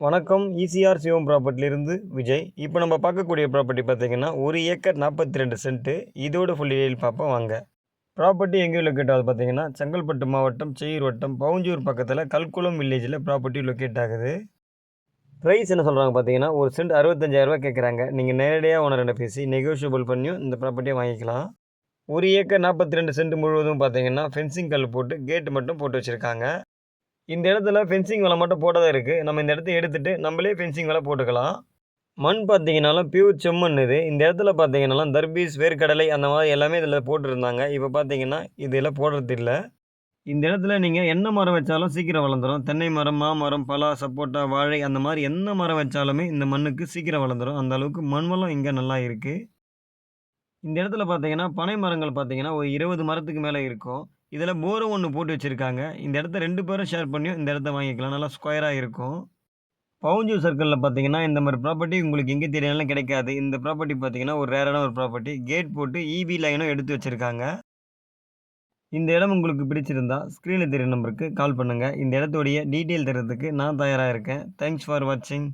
வணக்கம். ஈசிஆர் சிவம் ப்ராப்பர்ட்டிலிருந்து விஜய். இப்போ நம்ம பார்க்கக்கூடிய ப்ராப்பர்ட்டி பார்த்தீங்கன்னா 1 ஏக்கர் 42 சென்ட்டு. இதோட ஃபுல் டீடைல் பார்ப்போம் வாங்க. ப்ராப்பர்ட்டி எங்கே லொக்கேட் ஆகுது பார்த்தீங்கன்னா செங்கல்பட்டு மாவட்டம் செய்யூர் வட்டம் பவுஞ்சூர் பக்கத்தில் கல்குளம் வில்லேஜில் ப்ராப்பர்ட்டி லொக்கேட் ஆகுது. ப்ரைஸ் என்ன சொல்கிறாங்க பார்த்தீங்கன்னா ஒரு சென்ட் 65,000 கேட்குறாங்க. நீங்கள் நேரடியாக ஓனர்கிட்ட பேசி நெகோஷியபிள் பண்ணியும் இந்த ப்ராப்பர்ட்டியை வாங்கிக்கலாம். 1 ஏக்கர் 42 சென்ட் முழுவதும் பார்த்தீங்கன்னா ஃபென்சிங் கல் போட்டு கேட்டு மட்டும் போட்டு வச்சுருக்காங்க. இந்த இடத்துல ஃபென்சிங் வலை மட்டும் போட்டதா இருக்குது. நம்ம இந்த இடத்த எடுத்துகிட்டு நம்மளே ஃபென்சிங் வலை போட்டுக்கலாம். மண் பார்த்தீங்கன்னாலும் பியூர் செம்மண் இது. இந்த இடத்துல பார்த்தீங்கன்னாலும் தர்பீஸ் வேர்க்கடலை அந்த மாதிரி எல்லாமே இதில் போட்டுருந்தாங்க. இப்போ பார்த்தீங்கன்னா இதில் போடுறது இல்லை. இந்த இடத்துல நீங்கள் என்ன மரம் வச்சாலும் சீக்கிரம் வளர்ந்துடும். தென்னை மரம், மாமரம், பலா, சப்போட்டா, வாழை அந்த மாதிரி என்ன மரம் வச்சாலுமே இந்த மண்ணுக்கு சீக்கிரம் வளர்ந்துடும். அந்த அளவுக்கு மண் வளம் இங்கே நல்லா இருக்குது. இந்த இடத்துல பார்த்தீங்கன்னா பனை மரங்கள் பார்த்தீங்கன்னா ஒரு 20 மரத்துக்கு மேலே இருக்கும். இதில் போரும் ஒன்று போட்டு வச்சுருக்காங்க. இந்த இடத்த 2 பேரும் ஷேர் பண்ணியும் இந்த இடத்த வாங்கிக்கலாம். நல்லா ஸ்கொயராக இருக்கும். பவுஞ்சூர் சர்க்கிளில் பார்த்தீங்கன்னா இந்த மாதிரி ப்ராப்பர்ட்டி உங்களுக்கு எங்கே தேடினாலும் கிடைக்காது. இந்த ப்ராப்பர்ட்டி பார்த்தீங்கன்னா ஒரு ரேரான ஒரு ப்ராப்பர்ட்டி. கேட் போட்டு இபி லைனும் எடுத்து வச்சுருக்காங்க. இந்த இடம் உங்களுக்கு பிடிச்சிருந்தா ஸ்க்ரீனில் தெரியும் நம்பருக்கு கால் பண்ணுங்கள். இந்த இடத்துடைய டீட்டெயில் தரதுக்கு நான் தயாராக இருக்கேன். தேங்க்ஸ் ஃபார் வாட்சிங்.